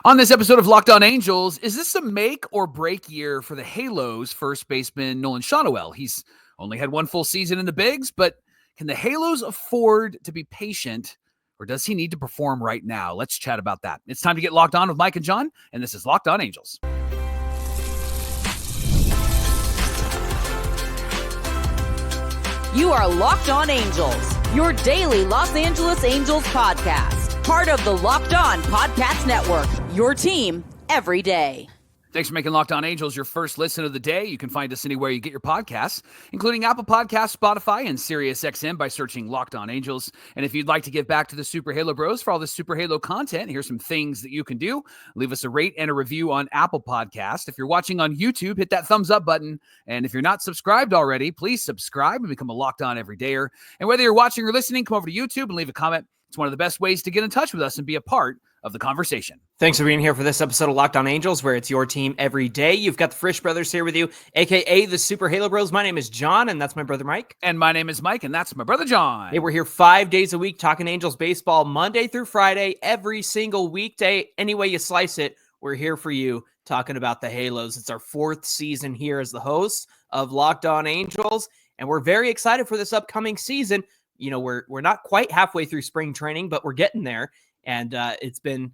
On this episode of Locked On Angels, is this a make or break year for the Halos first baseman Nolan Schanuel? He's only had one full season in the bigs, but can the Halos afford to be patient, or does he need to perform right now? Let's chat about that. It's time to get locked on with Mike and John, and this is Locked On Angels. You are Locked On Angels, your daily Los Angeles Angels podcast. Part of the Locked On Podcast Network, your team every day. Thanks for making Locked On Angels your first listen of the day. You can find us anywhere you get your podcasts, including Apple Podcasts, Spotify, and SiriusXM by searching Locked On Angels. And if you'd like to give back to the Super Halo Bros for all the Super Halo content, here's some things that you can do. Leave us a rate and a review on Apple Podcasts. If you're watching on YouTube, hit that thumbs up button. And if you're not subscribed already, please subscribe and become a Locked On Everydayer. And whether you're watching or listening, come over to YouTube and leave a comment. It's one of the best ways to get in touch with us and be a part of the conversation. Thanks for being here for this episode of Locked On Angels, where it's your team every day. You've got the Frisch Brothers here with you, a.k.a. the Super Halo Bros. My name is John, and that's my brother Mike. And my name is Mike, and that's my brother John. Hey, we're here 5 days a week talking Angels baseball, Monday through Friday, every single weekday. Any way you slice it, we're here for you talking about the Halos. It's our fourth season here as the hosts of Locked On Angels, and we're very excited for this upcoming season. You know, we're not quite halfway through spring training, but we're getting there, and it's been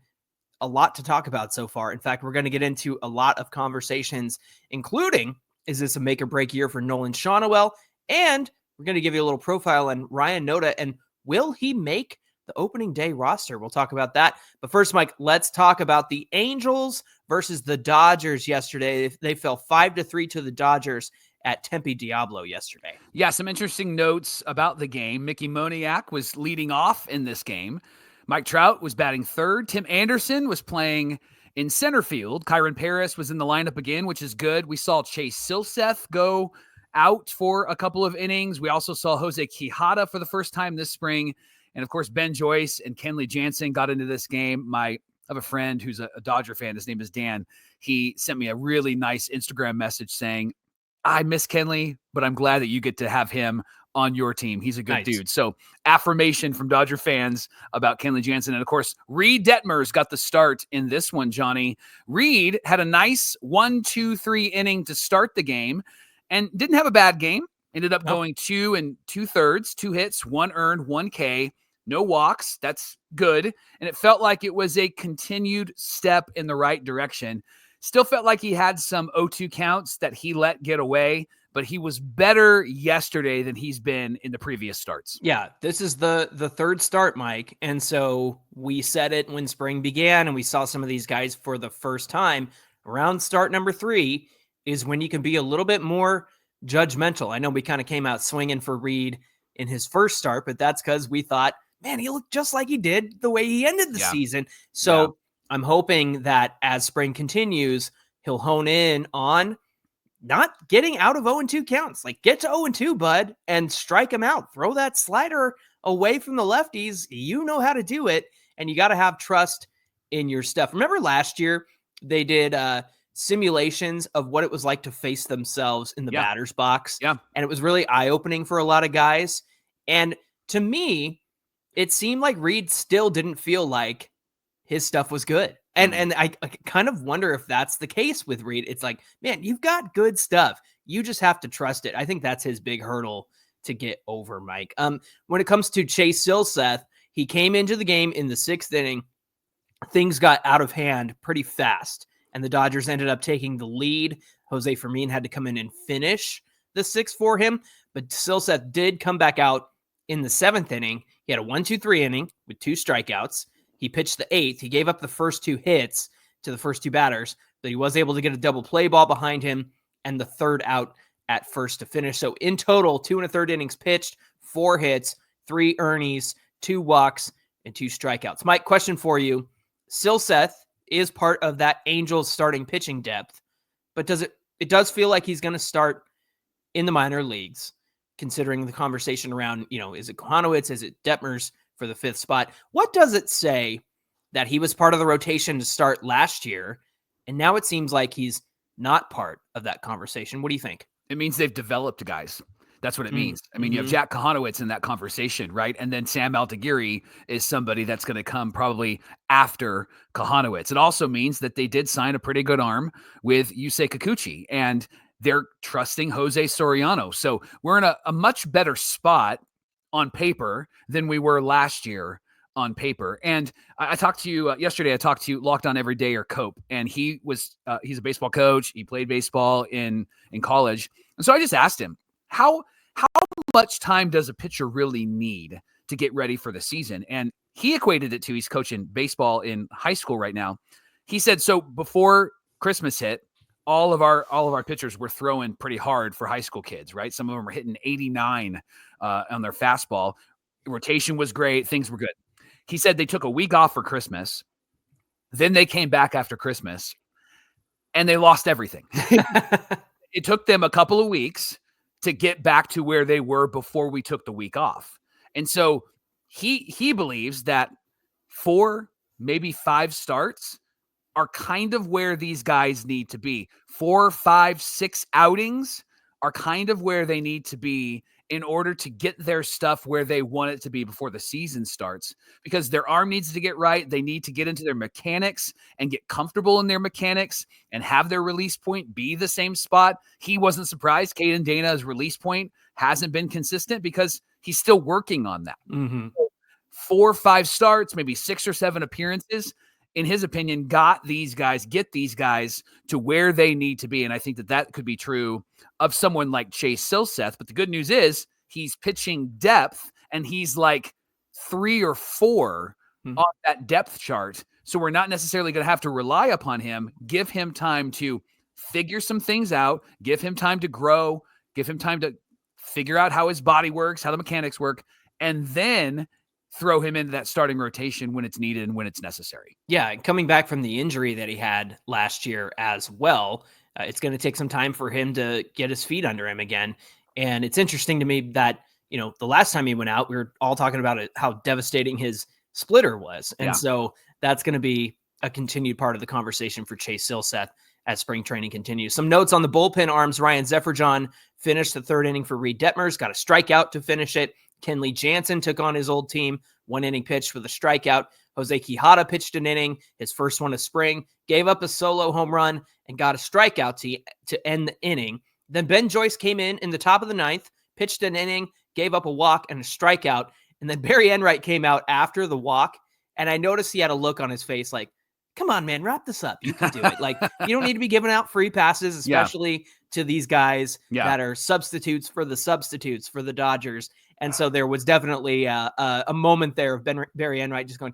a lot to talk about so far. In fact, we're going to get into a lot of conversations, including, is this a make or break year for Nolan Schanuel? And we're going to give you a little profile on Ryan Noda, and will he make the opening day roster? We'll talk about that. But first, Mike, let's talk about the Angels versus the Dodgers yesterday. They fell 5-3 to the Dodgers at Tempe Diablo yesterday. Yeah, some interesting notes about the game. Mickey Moniak was leading off in this game. Mike Trout was batting third. Tim Anderson was playing in center field. Kyron Paris was in the lineup again, which is good. We saw Chase Silseth go out for a couple of innings. We also saw Jose Quijada for the first time this spring. And, of course, Ben Joyce and Kenley Jansen got into this game. I have a friend who's a Dodger fan. His name is Dan. He sent me a really nice Instagram message saying, I miss Kenley, but I'm glad that you get to have him on your team. He's a good dude. So affirmation from Dodger fans about Kenley Jansen. And, of course, Reid Detmers got the start in this one, Johnny. Reid had a nice 1-2-3 inning to start the game and didn't have a bad game. Ended up going 2 2/3, 2 hits, 1 earned, 1 K, no walks. That's good. And it felt like it was a continued step in the right direction. Still felt like he had some 0-2 counts that he let get away, but he was better yesterday than he's been in the previous starts. Yeah, this is the third start, Mike. And so we said it when spring began and we saw some of these guys for the first time. Around start number 3 is when you can be a little bit more judgmental. I know we kind of came out swinging for Reid in his first start, but that's because we thought, man, he looked just like he did the way he ended the season. So I'm hoping that as spring continues, he'll hone in on not getting out of 0-2 counts. Like, get to 0-2, bud, and strike him out. Throw that slider away from the lefties. You know how to do it, and you got to have trust in your stuff. Remember last year, they did simulations of what it was like to face themselves in the batter's box. Yeah. And it was really eye-opening for a lot of guys. And to me, it seemed like Reid still didn't feel like his stuff was good. And I kind of wonder if that's the case with Reid. It's like, man, you've got good stuff. You just have to trust it. I think that's his big hurdle to get over, Mike. When it comes to Chase Silseth, he came into the game in the 6th inning. Things got out of hand pretty fast, and the Dodgers ended up taking the lead. Jose Fermin had to come in and finish the 6th for him, but Silseth did come back out in the 7th inning. He had a 1-2-3 inning with 2 strikeouts. He pitched the 8th. He gave up the first 2 hits to the first 2 batters, but he was able to get a double play ball behind him and the 3rd out at first to finish. So in total, 2 1/3 innings pitched, 4 hits, 3 earnies, 2 walks, and 2 strikeouts. Mike, question for you. Silseth is part of that Angels starting pitching depth, but it does feel like he's going to start in the minor leagues, considering the conversation around, is it Kohanowitz, is it Detmers for the 5th spot? What does it say that he was part of the rotation to start last year, and now it seems like he's not part of that conversation? What do you think? It means they've developed guys. That's what it means. I mean, you have Jack Kahanowitz in that conversation, right? And then Sam Altaguiri is somebody that's going to come probably after Kahanowitz. It also means that they did sign a pretty good arm with Yusei Kikuchi, and they're trusting Jose Soriano. So we're in a much better spot on paper than we were last year on paper. And I talked to you yesterday. I talked to Locked On Everydayer Cope, and he's a baseball coach. He played baseball in college. And so I just asked him, how much time does a pitcher really need to get ready for the season? And he equated it to, he's coaching baseball in high school right now. He said, so before Christmas hit, all of our pitchers were throwing pretty hard for high school kids, right? Some of them were hitting 89 on their fastball. Rotation was great. Things were good. He said they took a week off for Christmas. Then they came back after Christmas and they lost everything. It took them a couple of weeks to get back to where they were before we took the week off. And so he believes that 4, maybe 5 starts are kind of where these guys need to be. 4, 5, 6 outings are kind of where they need to be in order to get their stuff where they want it to be before the season starts, because their arm needs to get right. They need to get into their mechanics and get comfortable in their mechanics and have their release point be the same spot. He wasn't surprised. Caden Dana's release point hasn't been consistent because he's still working on that. 4 or 5 starts, maybe 6 or 7 appearances, in his opinion, get these guys to where they need to be. And I think that could be true of someone like Chase Silseth. But the good news is he's pitching depth, and he's like 3 or 4 on that depth chart. So we're not necessarily going to have to rely upon him. Give him time to figure some things out, give him time to grow, give him time to figure out how his body works, how the mechanics work, and then throw him into that starting rotation when it's needed and when it's necessary. Yeah, coming back from the injury that he had last year as well, it's going to take some time for him to get his feet under him again. And it's interesting to me that, the last time he went out, we were all talking about how devastating his splitter was. And so that's going to be a continued part of the conversation for Chase Silseth as spring training continues. Some notes on the bullpen arms. Ryan Zefferjon finished the 3rd inning for Reid Detmers, got a strikeout to finish it. Kenley Jansen took on his old team, 1 inning pitched with a strikeout. Jose Quijada pitched an inning, his first one of spring, gave up a solo home run and got a strikeout to end the inning. Then Ben Joyce came in the top of the 9th, pitched an inning, gave up a walk and a strikeout. And then Barry Enright came out after the walk, and I noticed he had a look on his face like, come on, man, wrap this up. You can do it. Like, you don't need to be giving out free passes, especially to these guys that are substitutes for the Dodgers. And so there was definitely a moment there of Barry Enright just going,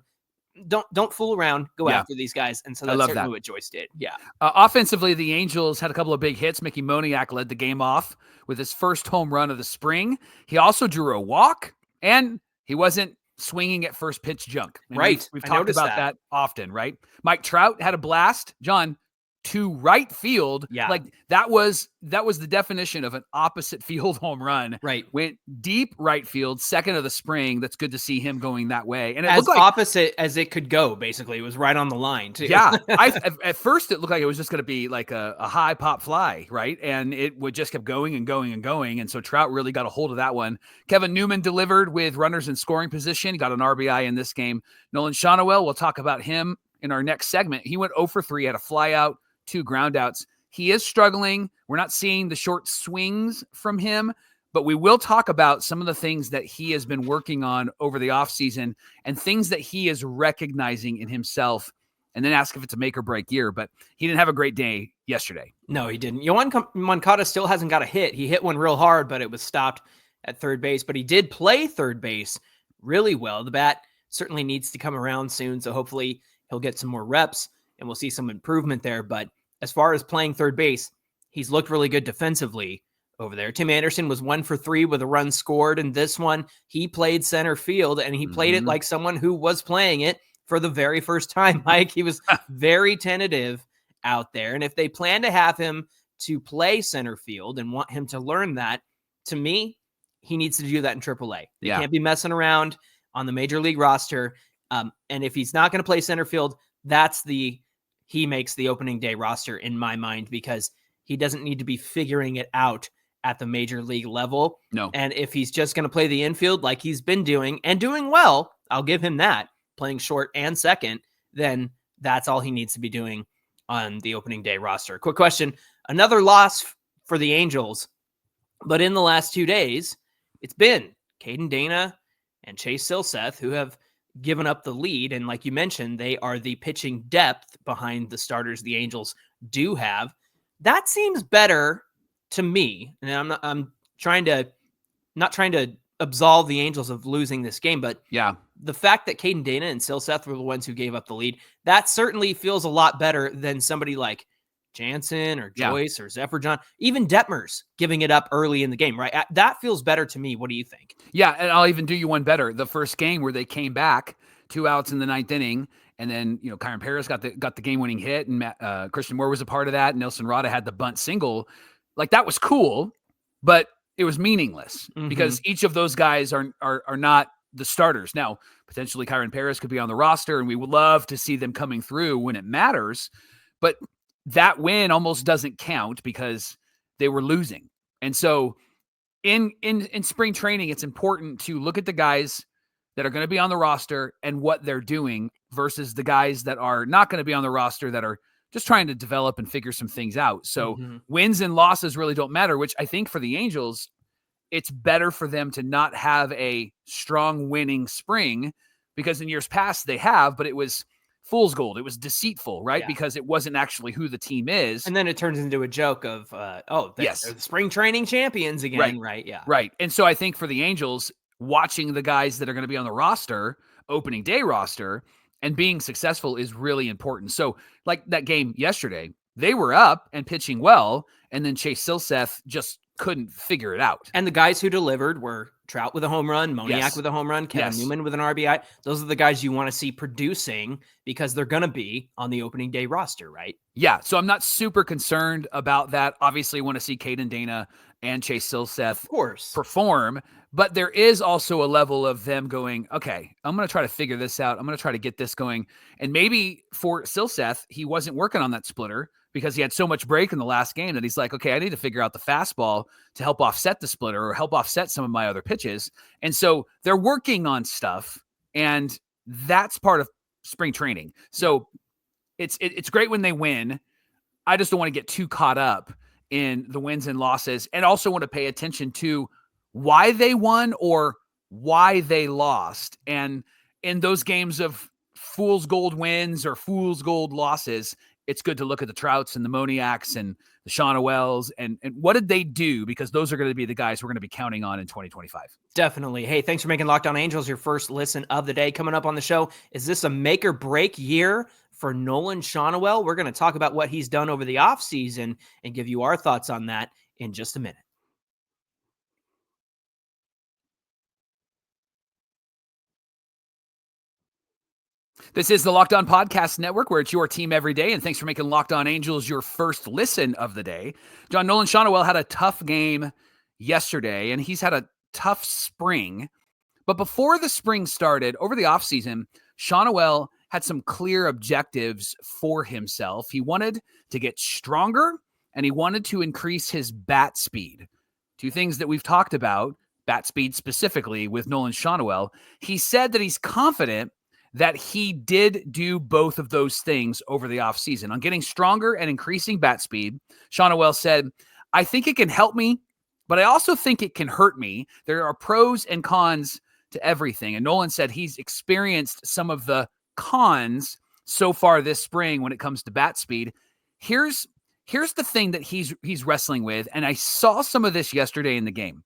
don't fool around, go after these guys. And so that's certainly what Joyce did. Yeah. Offensively, the Angels had a couple of big hits. Mickey Moniak led the game off with his first home run of the spring. He also drew a walk, and he wasn't swinging at first pitch junk. And right. We've talked about that often, right? Mike Trout had a blast, John, to right field. Yeah. Like that was the definition of an opposite field home run. Right. Went deep right field, second of the spring. That's good to see him going that way. And it as looked like opposite as it could go, basically. It was right on the line, too. Yeah. At first it looked like it was just going to be like a high pop fly, right? And it would just kept going and going and going. And so Trout really got a hold of that one. Kevin Newman delivered with runners in scoring position. He got an RBI in this game. Nolan Schanuel, we'll talk about him in our next segment. He went 0 for 3, had a fly out, 2 ground outs. He is struggling. We're not seeing the short swings from him, but we will talk about some of the things that he has been working on over the offseason and things that he is recognizing in himself, and then ask if it's a make or break year. But he didn't have a great day yesterday. No, he didn't. Yohan Moncada still hasn't got a hit. He hit one real hard, but it was stopped at third base. But he did play third base really well. The bat certainly needs to come around soon, so hopefully he'll get some more reps and we'll see some improvement there. But as far as playing third base, he's looked really good defensively over there. Tim Anderson was 1 for 3 with a run scored. And this one, he played center field, and he played it like someone who was playing it for the very first time, Mike. He was very tentative out there. And if they plan to have him to play center field and want him to learn that, to me, he needs to do that in AAA. They can't be messing around on the major league roster. And if he's not going to play center field, he makes the opening day roster in my mind, because he doesn't need to be figuring it out at the major league level. No. And if he's just going to play the infield like he's been doing and doing well, I'll give him that, playing short and second, then that's all he needs to be doing on the opening day roster. Quick question. Another loss for the Angels, but in the last 2 days, it's been Caden Dana and Chase Silseth who have given up the lead. And like you mentioned, they are the pitching depth behind the starters the Angels do have. That seems better to me. And I'm not trying to absolve the Angels of losing this game, but yeah, the fact that Caden Dana and Silseth were the ones who gave up the lead, that certainly feels a lot better than somebody like Jansen or Joyce or Zephyr John, even Detmers giving it up early in the game, right? That feels better to me. What do you think? Yeah, and I'll even do you one better. The first game where they came back, 2 outs in the 9th inning, and then Kyron Paris got the game-winning hit, and Christian Moore was a part of that. Nelson Rada had the bunt single. Like, that was cool, but it was meaningless because each of those guys are not the starters. Now, potentially Kyron Paris could be on the roster, and we would love to see them coming through when it matters, but that win almost doesn't count because they were losing. And so in spring training, it's important to look at the guys that are going to be on the roster and what they're doing versus the guys that are not going to be on the roster that are just trying to develop and figure some things out. So wins and losses really don't matter, which I think for the Angels, it's better for them to not have a strong winning spring because in years past they have, but it was fool's gold. It was deceitful, right? Yeah. Because it wasn't actually who the team is. And then it turns into a joke of, they're the spring training champions again, right? Yeah. Right. And so I think for the Angels, watching the guys that are going to be on the roster, opening day roster, and being successful is really important. So like that game yesterday, they were up and pitching well, and then Chase Silseth just couldn't figure it out. And the guys who delivered were Trout with a home run, Moniak with a home run, Kevin Newman with an RBI. Those are the guys you want to see producing because they're going to be on the opening day roster, right? Yeah, so I'm not super concerned about that. Obviously, want to see Caden Dana and Chase Silseth perform, but there is also a level of them going, okay, I'm going to try to figure this out. I'm going to try to get this going. And maybe for Silseth, he wasn't working on that splitter because he had so much break in the last game that he's like, okay, I need to figure out the fastball to help offset the splitter or help offset some of my other pitches. And so they're working on stuff, and that's part of spring training. So it's great when they win. I just don't want to get too caught up in the wins and losses, and also want to pay attention to why they won or why they lost. And in those games of fool's gold wins or fool's gold losses, it's good to look at the Trouts and the Moniaks and the Schanuels and what did they do? Because those are going to be the guys we're going to be counting on in 2025. Definitely. Hey, thanks for making Locked On Angels your first listen of the day. Coming up on the show, is this a make or break year for Nolan Schanuel? We're going to talk about what he's done over the offseason and give you our thoughts on that in just a minute. This is the Locked On Podcast Network, where it's your team every day, and thanks for making Locked On Angels your first listen of the day. John, Nolan Schanuel had a tough game yesterday, and he's had a tough spring. But before the spring started, over the offseason, Schanuel had some clear objectives for himself. He wanted to get stronger, and he wanted to increase his bat speed. Two things that we've talked about, bat speed specifically with Nolan Schanuel. He said that he's confident that he did do both of those things over the offseason. On getting stronger and increasing bat speed, Schanuel said, I think it can help me, but I also think it can hurt me. There are pros and cons to everything. And Nolan said he's experienced some of the cons so far this spring when it comes to bat speed. Here's the thing that he's wrestling with, and I saw some of this yesterday in the game.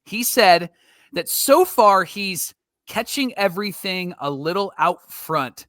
He said that so far he's catching everything a little out front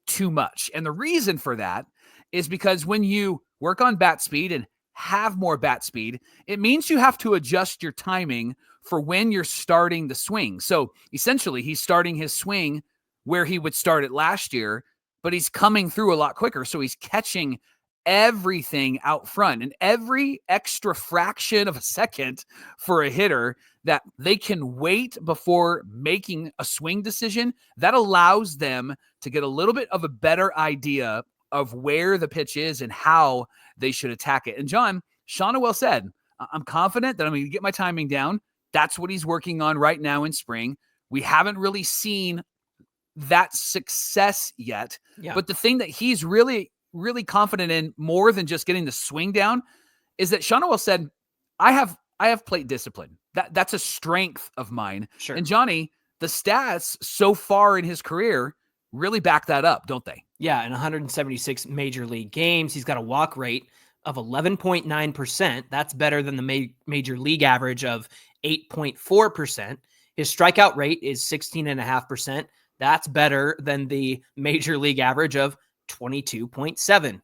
too much. And the reason for that is because when you work on bat speed and have more bat speed, it means you have to adjust your timing for when you're starting the swing. So essentially, he's starting his swing where he would start it last year, but he's coming through a lot quicker. So he's catching everything out front, and every extra fraction of a second for a hitter that they can wait before making a swing decision, that allows them to get a little bit of a better idea of where the pitch is and how they should attack it. And John, Schanuel said, I'm confident that I'm going to get my timing down. That's what he's working on right now in spring. We haven't really seen that success yet. Yeah. But the thing that he's really, really confident in more than just getting the swing down is that Schanuel said, I have plate discipline. That's a strength of mine. Sure. And Johnny, the stats so far in his career really back that up, don't they? Yeah, in 176 major league games, he's got a walk rate of 11.9%. That's better than the major league average of 8.4%. His strikeout rate is 16.5%. That's better than the major league average of 22.7%.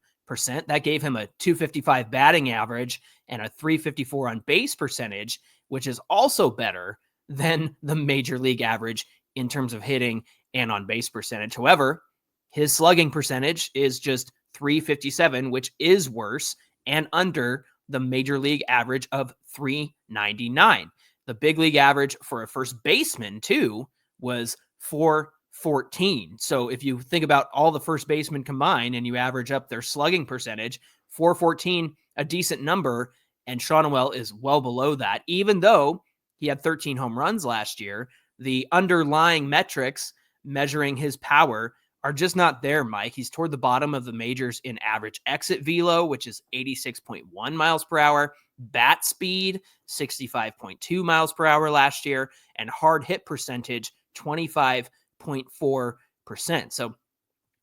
That gave him a 255 batting average and a 354 on base percentage, which is also better than the major league average in terms of hitting and on base percentage. However, his slugging percentage is just 357, which is worse and under the major league average of 399. The big league average for a first baseman, too, was 414. So if you think about all the first basemen combined and you average up their slugging percentage, 414, a decent number, and Schanuel is well below that. Even though he had 13 home runs last year, the underlying metrics measuring his power are just not there, Mike. He's toward the bottom of the majors in average exit velo, which is 86.1 miles per hour, bat speed, 65.2 miles per hour last year, and hard hit percentage, 25.4%. So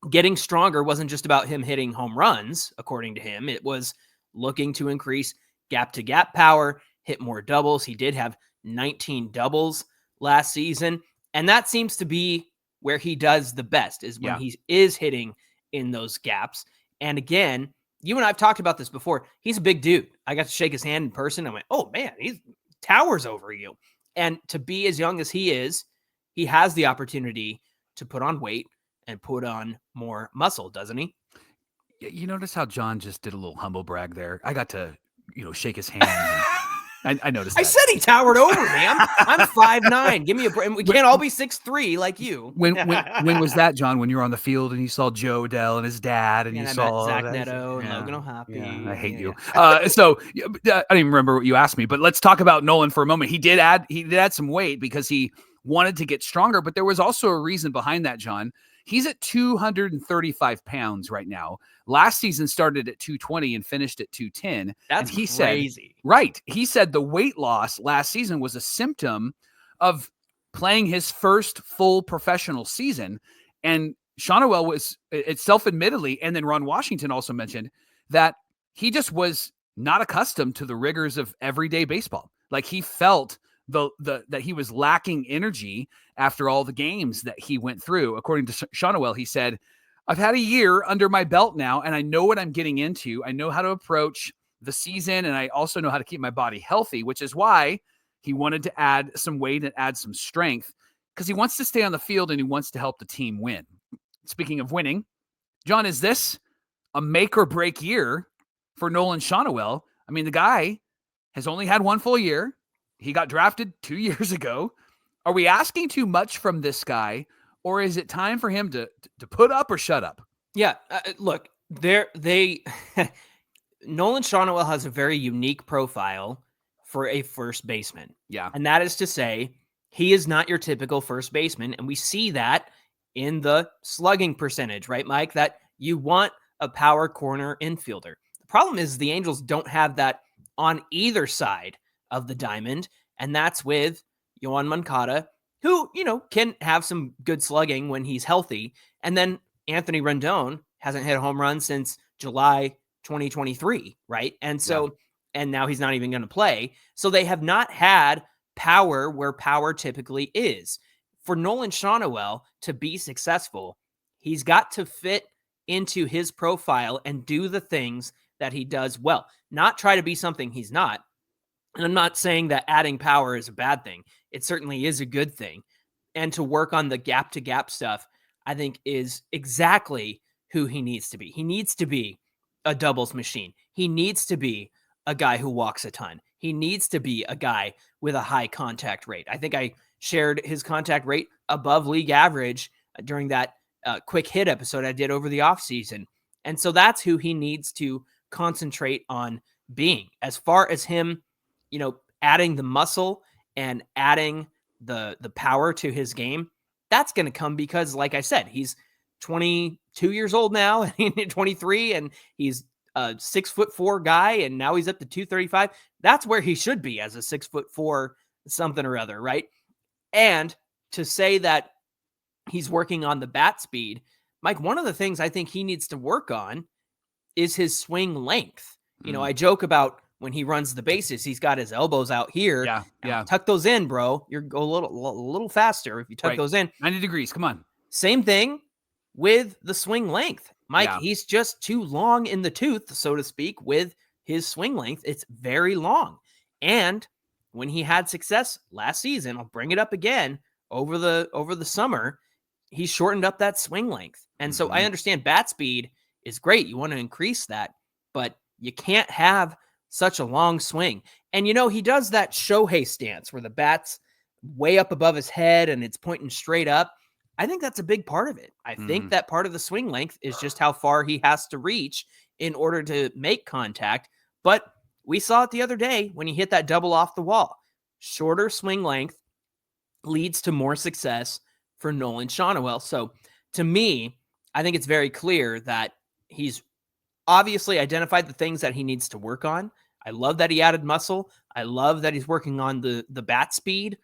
getting stronger wasn't just about him hitting home runs, according to him. It was looking to increase gap-to-gap power, hit more doubles. He did have 19 doubles last season, and that seems to be where he does the best, is when he is hitting in those gaps. And again, you and I have talked about this before. He's a big dude. I got to shake his hand in person. I went, oh man, he towers over you. And to be as young as he is, he has the opportunity to put on weight and put on more muscle, doesn't he? You notice how John just did a little humble brag there? I got to, shake his hand. I noticed that. I said he towered over me. I'm 5'9". Give me a break. We can't all be 6'3" like you. When was that, John? When you were on the field and you saw Joe Dell and his dad, and you saw Zach Neto and Logan O'Hoppe. Yeah, I hate you. So I don't even remember what you asked me, but let's talk about Nolan for a moment. He did add some weight because he wanted to get stronger, but there was also a reason behind that, John. He's at 235 pounds right now. Last season started at 220 and finished at 210. That's crazy. Right. He said the weight loss last season was a symptom of playing his first full professional season. And Schanuel was self-admittedly, and then Ron Washington also mentioned that he just was not accustomed to the rigors of everyday baseball. Like he felt that he was lacking energy after all the games that he went through. According to Schanuel, he said, I've had a year under my belt now, and I know what I'm getting into. I know how to approach the season, and I also know how to keep my body healthy, which is why he wanted to add some weight and add some strength, because he wants to stay on the field and he wants to help the team win. Speaking of winning, John, is this a make or break year for Nolan Schanuel? I mean, the guy has only had one full year. He got drafted 2 years ago. Are we asking too much from this guy, or is it time for him to put up or shut up? Yeah, look, Nolan Schanuel has a very unique profile for a first baseman. Yeah. And that is to say, he is not your typical first baseman. And we see that in the slugging percentage, right, Mike? That you want a power corner infielder. The problem is the Angels don't have that on either side of the diamond, and that's with Yoan Moncada, who, can have some good slugging when he's healthy, and then Anthony Rendon hasn't hit a home run since July 2023, right? And so, and now he's not even going to play. So they have not had power where power typically is. For Nolan Schanuel to be successful, he's got to fit into his profile and do the things that he does well, not try to be something he's not. And I'm not saying that adding power is a bad thing. It certainly is a good thing. And to work on the gap-to-gap stuff, I think is exactly who he needs to be. He needs to be a doubles machine. He needs to be a guy who walks a ton. He needs to be a guy with a high contact rate. I think I shared his contact rate above league average during that quick hit episode I did over the offseason. And so that's who he needs to concentrate on being. As far as him adding the muscle and adding the power to his game, that's going to come because, like I said, he's 22 years old now, 23, and he's a 6'4" guy, and now he's up to 235. That's where he should be as a 6'4" something or other, right? And to say that he's working on the bat speed, Mike, one of the things I think he needs to work on is his swing length. I joke about when he runs the bases, he's got his elbows out here. Yeah. Tuck those in, bro. You're a little faster if you tuck those in. 90 degrees. Come on. Same thing with the swing length. Mike, he's just too long in the tooth, so to speak, with his swing length. It's very long. And when he had success last season, I'll bring it up again over the summer, he shortened up that swing length. And so I understand bat speed is great. You want to increase that, but you can't have such a long swing. And, he does that Shohei stance where the bat's way up above his head and it's pointing straight up. I think that's a big part of it. I think that part of the swing length is just how far he has to reach in order to make contact. But we saw it the other day when he hit that double off the wall. Shorter swing length leads to more success for Nolan Schanuel. So to me, I think it's very clear that he's obviously identified the things that he needs to work on. I love that he added muscle. I love that he's working on the bat speed.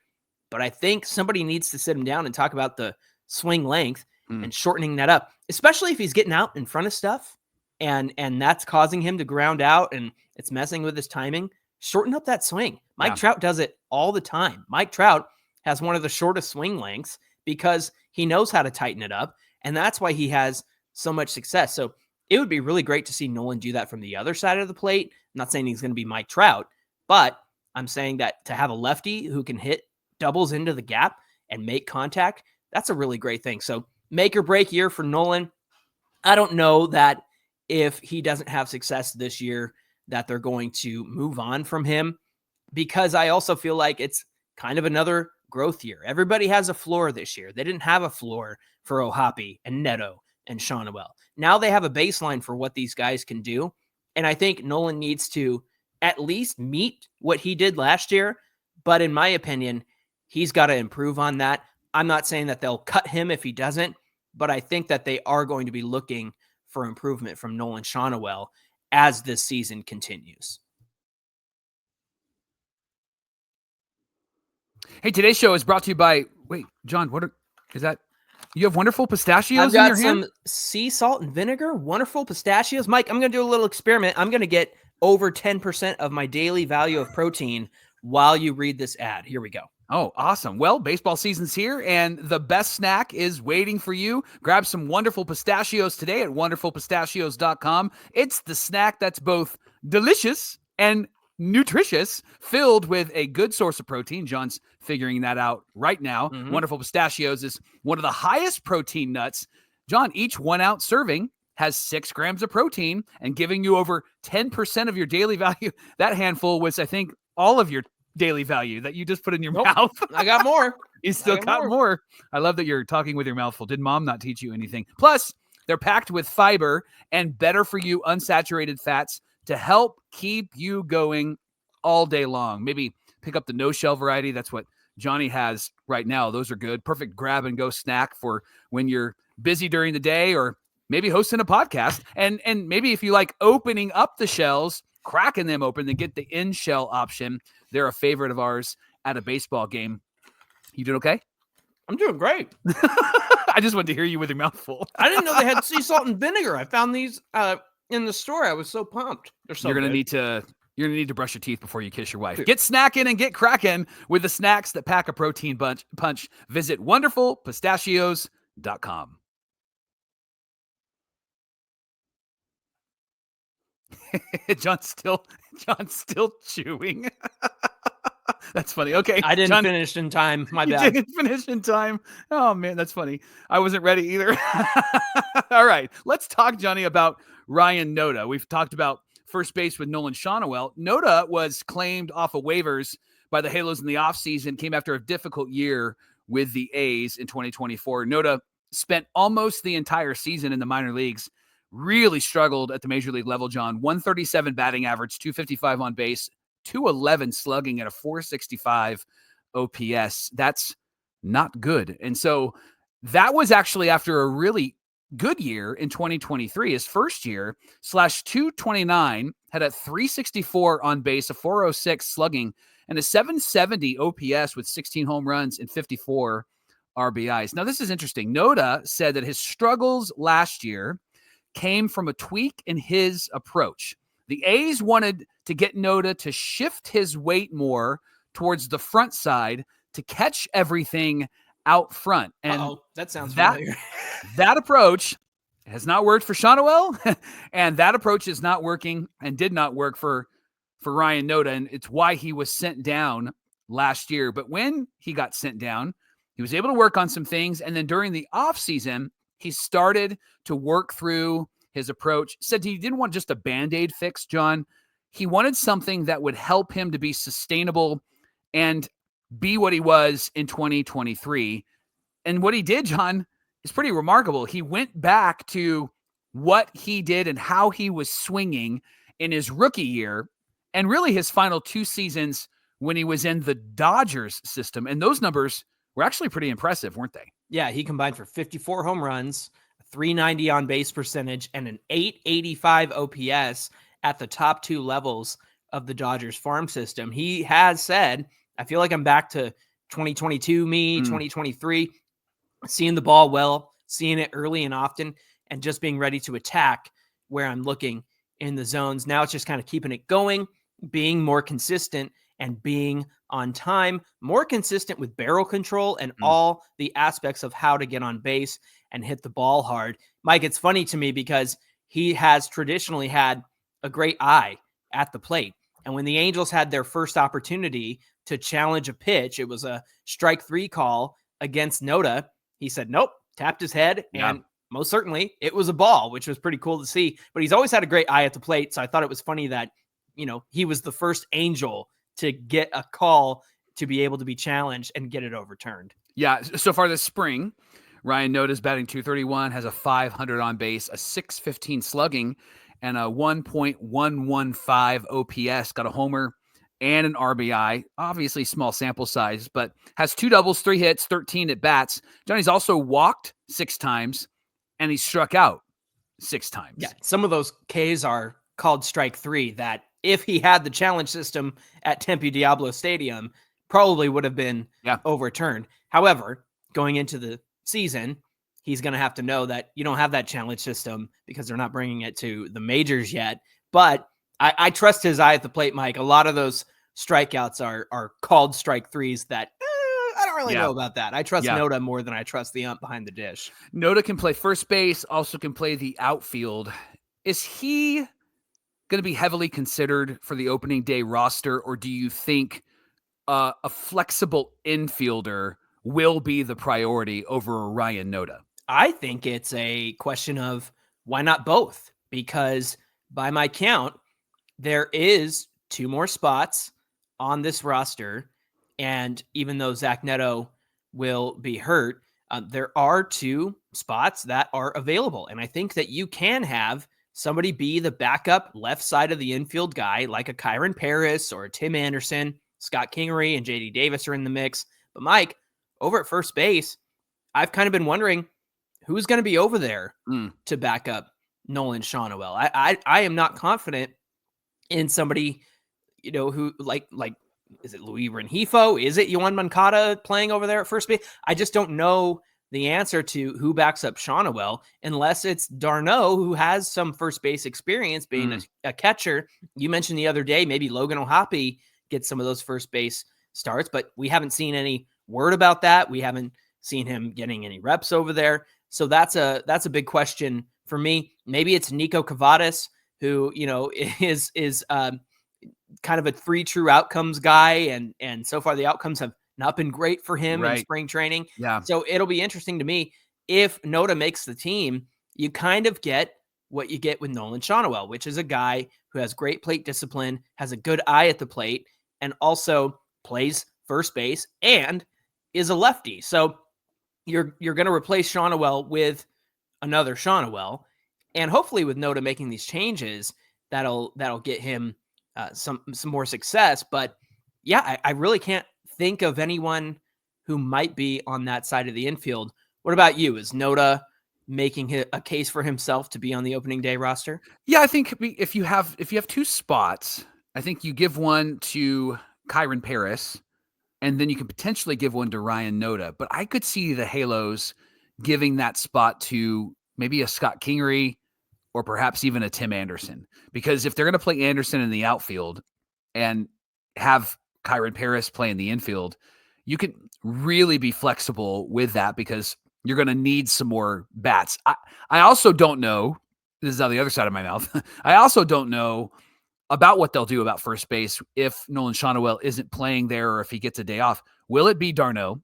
But I think somebody needs to sit him down and talk about the swing length and shortening that up, especially if he's getting out in front of stuff and that's causing him to ground out and it's messing with his timing. Shorten up that swing. Mike Trout does it all the time. Mike Trout has one of the shortest swing lengths because he knows how to tighten it up, and that's why he has so much success. So it would be really great to see Nolan do that from the other side of the plate. I'm not saying he's going to be Mike Trout, but I'm saying that to have a lefty who can hit doubles into the gap and make contact, that's a really great thing. So make or break year for Nolan. I don't know that if he doesn't have success this year that they're going to move on from him, because I also feel like it's kind of another growth year. Everybody has a floor this year. They didn't have a floor for O'Hoppe and Neto and Schanuel. Now they have a baseline for what these guys can do. And I think Nolan needs to at least meet what he did last year. But in my opinion, he's got to improve on that. I'm not saying that they'll cut him if he doesn't, but I think that they are going to be looking for improvement from Nolan Schanuel as this season continues. Hey, today's show is brought to you by, John, is that? You have Wonderful Pistachios in your hand? I've got some sea salt and vinegar, Wonderful Pistachios. Mike, I'm going to do a little experiment. I'm going to get over 10% of my daily value of protein while you read this ad. Here we go. Oh, awesome. Well, baseball season's here, and the best snack is waiting for you. Grab some Wonderful Pistachios today at wonderfulpistachios.com. It's the snack that's both delicious and nutritious, filled with a good source of protein. John's figuring that out right now. Wonderful Pistachios is one of the highest protein nuts. John, each 1 ounce serving has 6 grams of protein and giving you over 10% of your daily value. That handful was, I think, all of your daily value that you just put in your mouth. I got more. You still got more. I love that you're talking with your mouth full. Did mom not teach you anything? Plus, they're packed with fiber and better for you unsaturated fats to help keep you going all day long. Maybe pick up the no-shell variety. That's what Johnny has right now. Those are good. Perfect grab-and-go snack for when you're busy during the day or maybe hosting a podcast. And maybe if you like opening up the shells, cracking them open, then get the in-shell option. They're a favorite of ours at a baseball game. You doing okay? I'm doing great. I just wanted to hear you with your mouth full. I didn't know they had sea salt and vinegar. I found these in the store. I was so pumped. They're so You're gonna need to brush your teeth before you kiss your wife. Get snacking and get cracking with the snacks that pack a protein punch. Visit wonderfulpistachios.com. John's still chewing. That's funny. Okay. I didn't finish in time. My bad. You didn't finish in time. Oh man, that's funny. I wasn't ready either. All right. Let's talk, Johnny, about Ryan Noda. We've talked about first base with Nolan Schanuel. Noda was claimed off of waivers by the Halos in the offseason, came after a difficult year with the A's in 2024. Noda spent almost the entire season in the minor leagues, really struggled at the major league level, John. 137 batting average, 255 on base, .211 slugging at a .465 OPS. That's not good. And so that was actually after a really good year in 2023. His first year, /229, had a .364 on base, a .406 slugging, and a .770 OPS with 16 home runs and 54 RBIs. Now, this is interesting. Noda said that his struggles last year came from a tweak in his approach. The A's wanted to get Noda to shift his weight more towards the front side to catch everything out front. And that sounds familiar. That approach has not worked for Schanuel, and that approach is not working and did not work for Ryan Noda, and it's why he was sent down last year. But when he got sent down, he was able to work on some things, and then during the offseason, he started to work through his approach. Said he didn't want just a Band-Aid fix, John. He wanted something that would help him to be sustainable and be what he was in 2023. And what he did, John, is pretty remarkable. He went back to what he did and how he was swinging in his rookie year and really his final 2 seasons when he was in the Dodgers system. And those numbers were actually pretty impressive, weren't they? Yeah, he combined for 54 home runs, 390 on base percentage, and an 885 OPS at the top 2 levels of the Dodgers farm system. He has said, I feel like I'm back to 2022 2023, seeing the ball well, seeing it early and often, and just being ready to attack where I'm looking in the zones. Now it's just kind of keeping it going, being more consistent and being on time, more consistent with barrel control and all the aspects of how to get on base and hit the ball hard. Mike, it's funny to me because he has traditionally had a great eye at the plate. And when the Angels had their first opportunity to challenge a pitch, it was a strike 3 call against Noda. He said, nope, tapped his head, and most certainly it was a ball, which was pretty cool to see. But he's always had a great eye at the plate. So I thought it was funny that, he was the first Angel to get a call to be able to be challenged and get it overturned. Yeah. So far this spring, Ryan Noda's batting .231, has a .500 on base, a .615 slugging, and a 1.115 OPS. Got a homer and an RBI. Obviously small sample size, but has 2 doubles, 3 hits, 13 at bats. Johnny's also walked 6 times, and he struck out 6 times. Yeah, some of those Ks are called strike 3 that if he had the challenge system at Tempe Diablo Stadium, probably would have been overturned. However, going into the season, he's going to have to know that you don't have that challenge system because they're not bringing it to the majors yet. But I trust his eye at the plate, Mike. A lot of those strikeouts are called strike 3s that I don't really know about that. I trust Noda more than I trust the ump behind the dish. Noda can play first base, also can play the outfield. Is he going to be heavily considered for the opening day roster, or do you think a flexible infielder will be the priority over Ryan Noda? I think it's a question of why not both? Because by my count, there is 2 more spots on this roster. And even though Zach Neto will be hurt, there are 2 spots that are available. And I think that you can have somebody be the backup left side of the infield guy, like a Kyron Paris or a Tim Anderson. Scott Kingery and JD Davis are in the mix. But Mike, over at first base, I've kind of been wondering who's going to be over there to back up Nolan Schanuel. I am not confident in somebody, who like is it Luis Rengifo? Is it Yoan Moncada playing over there at first base? I just don't know the answer to who backs up Schanuel unless it's d'Arnaud, who has some first base experience being a catcher. You mentioned the other day, maybe Logan O'Hoppe gets some of those first base starts, but we haven't seen any word about that. We haven't seen him getting any reps over there. So that's a big question for me. Maybe it's Nico Cavadas, who, is kind of a 3 true outcomes guy. And so far the outcomes have not been great for him in spring training. Yeah. So it'll be interesting to me if Noda makes the team, you kind of get what you get with Nolan Schanuel, which is a guy who has great plate discipline, has a good eye at the plate, and also plays first base and is a lefty. So you're going to replace Schanuel with another Schanuel, and hopefully with Noda making these changes, that'll get him some more success. But yeah, I really can't think of anyone who might be on that side of the infield. What about you? Is Noda making a case for himself to be on the opening day roster? Yeah, I think if you have two spots, I think you give one to Kyron Paris, and then you can potentially give one to Ryan Noda. But I could see the Halos giving that spot to maybe a Scott Kingery or perhaps even a Tim Anderson. Because if they're going to play Anderson in the outfield and have Kyron Paris play in the infield, you can really be flexible with that because you're going to need some more bats. I also don't know. This is on the other side of my mouth. I also don't know about what they'll do about first base if Nolan Schanuel isn't playing there or if he gets a day off. Will it be d'Arnaud?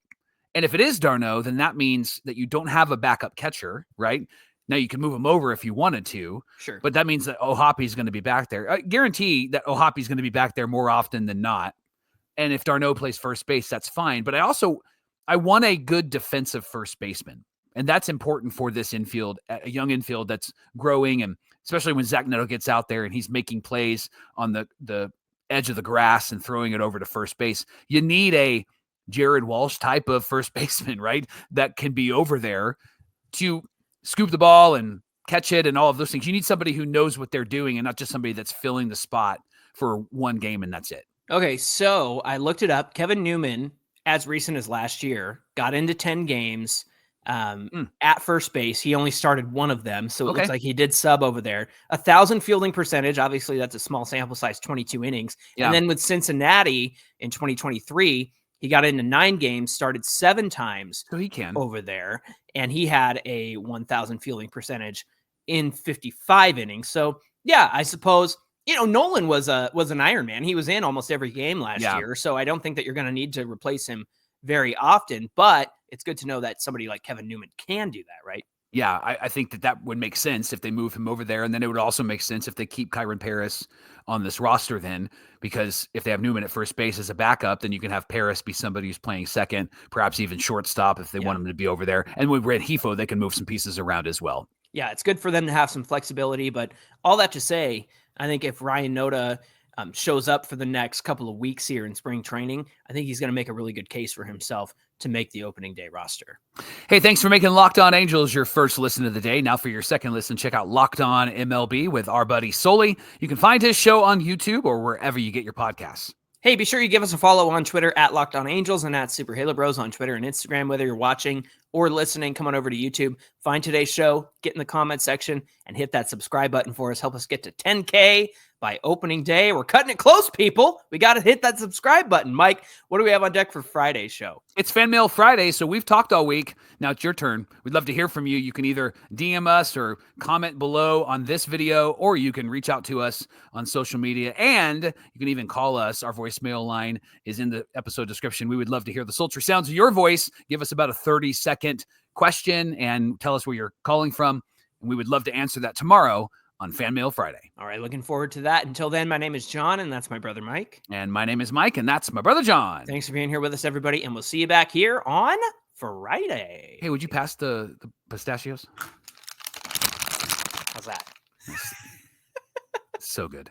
And if it is d'Arnaud, then that means that you don't have a backup catcher, right? Now you can move him over if you wanted to, Sure. but that means that Ohapi's going to be back there. I guarantee that Ohapi's going to be back there more often than not. And if d'Arnaud plays first base, that's fine. But I want a good defensive first baseman. And that's important for this infield, a young infield that's growing. And especially when Zach Neto gets out there and he's making plays on the edge of the grass and throwing it over to first base. You need a Jared Walsh type of first baseman, right? That can be over there to scoop the ball and catch it and all of those things. You need somebody who knows what they're doing and not just somebody that's filling the spot for one game and that's it. Okay, so I looked it up. Kevin Newman, as recent as last year, got into 10 games at first base. He only started one of them, so it looks like he did sub over there. 1,000 fielding percentage. Obviously, that's a small sample size, 22 innings. Yeah. And then with Cincinnati in 2023, he got into 9 games, started 7 times so he can over there, and he had a 1,000 fielding percentage in 55 innings. So, yeah, I suppose, Nolan was an Iron Man. He was in almost every game last year, so I don't think that you're going to need to replace him very often, but it's good to know that somebody like Kevin Newman can do that, right? Yeah, I think that would make sense if they move him over there. And then it would also make sense if they keep Kyron Paris on this roster then, because if they have Newman at first base as a backup, then you can have Paris be somebody who's playing second, perhaps even shortstop if they want him to be over there. And with Rengifo, they can move some pieces around as well. Yeah, it's good for them to have some flexibility. But all that to say, I think if Ryan Noda shows up for the next couple of weeks here in spring training, I think he's going to make a really good case for himself to make the opening day roster. Hey, thanks for making Locked On Angels your first listen of the day. Now for your second listen, check out Locked On MLB with our buddy Sully. You can find his show on YouTube or wherever you get your podcasts. Hey, be sure you give us a follow on Twitter at Locked On Angels and at Super Halo Bros on Twitter and Instagram. Whether you're watching or listening, come on over to YouTube, find today's show, get in the comment section, and hit that subscribe button for us. Help us get to 10K by opening day. We're cutting it close, people. We got to hit that subscribe button. Mike, what do we have on deck for Friday's show? It's Fan Mail Friday, so we've talked all week. Now it's your turn. We'd love to hear from you. You can either DM us or comment below on this video, or you can reach out to us on social media, and you can even call us. Our voicemail line is in the episode description. We would love to hear the sultry sounds of your voice. Give us about a 30-second question and tell us where you're calling from, and we would love to answer that tomorrow on Fan Mail Friday. All right, looking forward to that. Until then, my name is John, and that's my brother Mike. And my name is Mike, and that's my brother John. Thanks for being here with us, everybody, and we'll see you back here on Friday. Hey, would you pass the pistachios? How's that? So good.